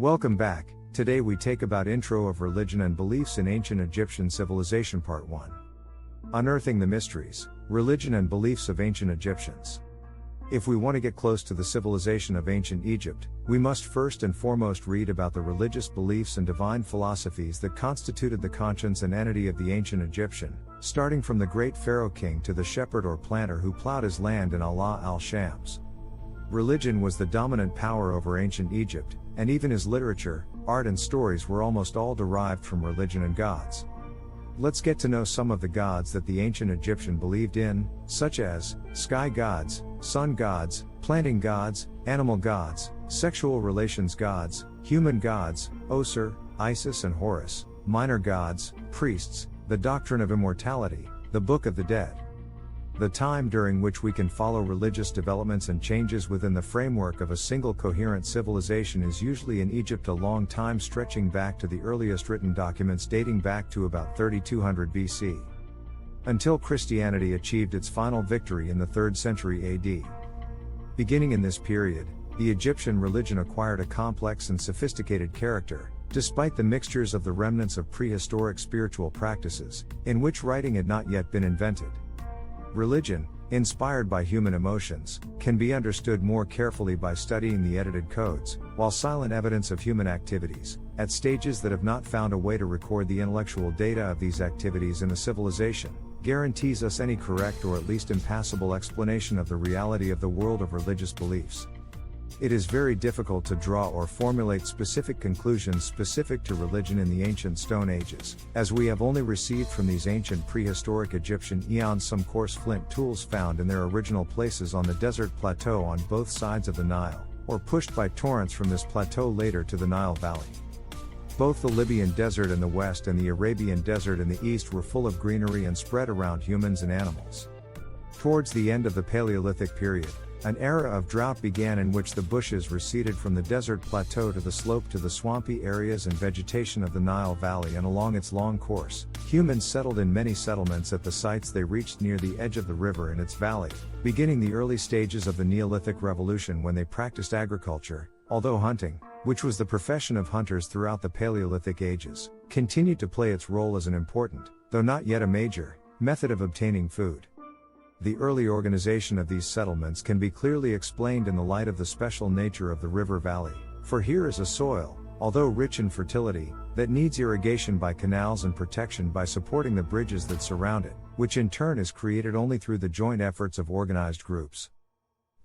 Welcome back. Today we take about Intro of Religion and Beliefs in Ancient Egyptian Civilization Part 1. Unearthing the Mysteries, Religion and Beliefs of Ancient Egyptians. If we want to get close to the civilization of ancient Egypt, we must first and foremost read about the religious beliefs and divine philosophies that constituted the conscience and entity of the ancient Egyptian, starting from the great pharaoh king to the shepherd or planter who plowed his land in Allah al-Shams. Religion was the dominant power over ancient Egypt, and even his literature, art and stories were almost all derived from religion and gods. Let's get to know some of the gods that the ancient Egyptian believed in, such as sky gods, sun gods, planting gods, animal gods, sexual relations gods, human gods, Osir, Isis and Horus, minor gods, priests, the doctrine of immortality, the Book of the Dead. The time during which we can follow religious developments and changes within the framework of a single coherent civilization is usually in Egypt, a long time stretching back to the earliest written documents dating back to about 3200 BC. Until Christianity achieved its final victory in the 3rd century AD. Beginning in this period, the Egyptian religion acquired a complex and sophisticated character, despite the mixtures of the remnants of prehistoric spiritual practices, in which writing had not yet been invented. Religion, inspired by human emotions, can be understood more carefully by studying the edited codes, while silent evidence of human activities, at stages that have not found a way to record the intellectual data of these activities in a civilization, guarantees us any correct or at least impassable explanation of the reality of the world of religious beliefs. It is very difficult to draw or formulate specific conclusions specific to religion in the ancient Stone Ages, as we have only received from these ancient prehistoric Egyptian eons some coarse flint tools found in their original places on the desert plateau on both sides of the Nile, or pushed by torrents from this plateau later to the Nile Valley. Both the Libyan desert in the west and the Arabian desert in the east were full of greenery and spread around humans and animals. Towards the end of the Paleolithic period, an era of drought began in which the bushes receded from the desert plateau to the slope to the swampy areas and vegetation of the Nile Valley and along its long course. Humans settled in many settlements at the sites they reached near the edge of the river and its valley, beginning the early stages of the Neolithic Revolution when they practiced agriculture, although hunting, which was the profession of hunters throughout the Paleolithic ages, continued to play its role as an important, though not yet a major, method of obtaining food. The early organization of these settlements can be clearly explained in the light of the special nature of the river valley, for here is a soil, although rich in fertility, that needs irrigation by canals and protection by supporting the bridges that surround it, which in turn is created only through the joint efforts of organized groups.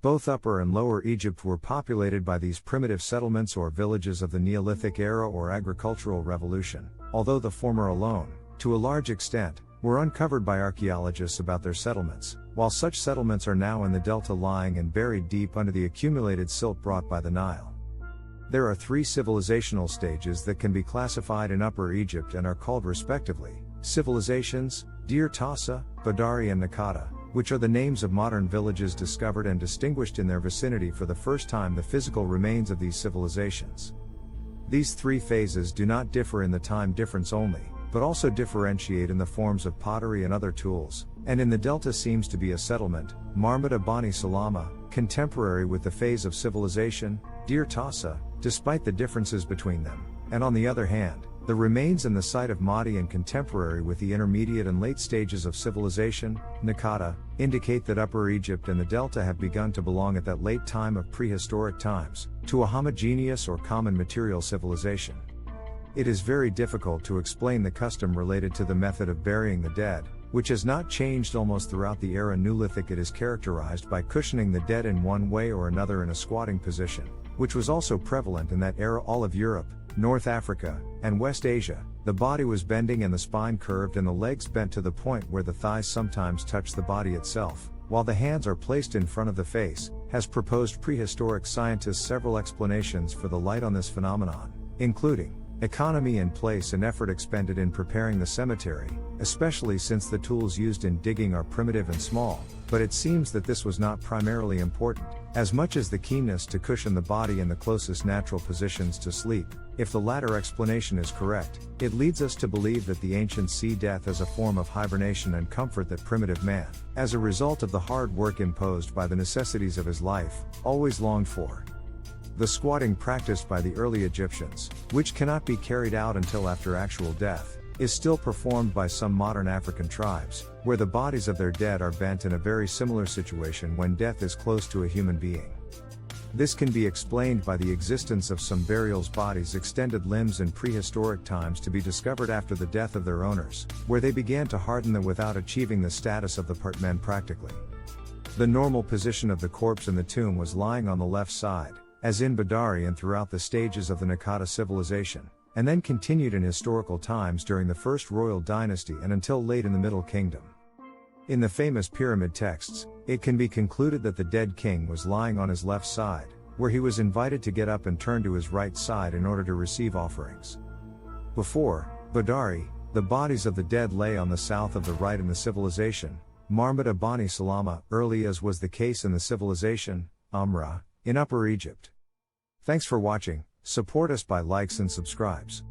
Both Upper and Lower Egypt were populated by these primitive settlements or villages of the Neolithic era or agricultural revolution, although the former alone, to a large extent, were uncovered by archaeologists about their settlements, while such settlements are now in the delta lying and buried deep under the accumulated silt brought by the Nile. There are 3 civilizational stages that can be classified in Upper Egypt and are called respectively, civilizations, Dir Tassa, Badari and Nakata, which are the names of modern villages discovered and distinguished in their vicinity for the first time the physical remains of these civilizations. These 3 phases do not differ in the time difference only, but also differentiate in the forms of pottery and other tools, and in the delta seems to be a settlement, Marmada Bani Salama, contemporary with the phase of civilization, Dir Tassa, despite the differences between them, and on the other hand, the remains and the site of Mahdi and contemporary with the intermediate and late stages of civilization, Nakata, indicate that Upper Egypt and the delta have begun to belong at that late time of prehistoric times, to a homogeneous or common material civilization. It is very difficult to explain the custom related to the method of burying the dead, which has not changed almost throughout the era Neolithic. It is characterized by cushioning the dead in one way or another in a squatting position, which was also prevalent in that era all of Europe, North Africa, and West Asia. The body was bending and the spine curved and the legs bent to the point where the thighs sometimes touch the body itself, while the hands are placed in front of the face, has proposed prehistoric scientists several explanations for the light on this phenomenon, including economy and place and effort expended in preparing the cemetery, especially since the tools used in digging are primitive and small, but it seems that this was not primarily important, as much as the keenness to cushion the body in the closest natural positions to sleep. If the latter explanation is correct, it leads us to believe that the ancients see death as a form of hibernation and comfort that primitive man, as a result of the hard work imposed by the necessities of his life, always longed for. the squatting practiced by the early Egyptians, which cannot be carried out until after actual death, is still performed by some modern African tribes, where the bodies of their dead are bent in a very similar situation when death is close to a human being. This can be explained by the existence of some burials' bodies' extended limbs in prehistoric times to be discovered after the death of their owners, where they began to harden them without achieving the status of the part men practically. The normal position of the corpse in the tomb was lying on the left side, as in Badari and throughout the stages of the Naqada civilization, and then continued in historical times during the First Royal Dynasty and until late in the Middle Kingdom. In the famous pyramid texts, it can be concluded that the dead king was lying on his left side, where he was invited to get up and turn to his right side in order to receive offerings. Before Badari, the bodies of the dead lay on the south of the right in the civilization, Marmada Bani Salama, early as was the case in the civilization, Amra, in Upper Egypt. Thanks for watching, support us by likes and subscribes.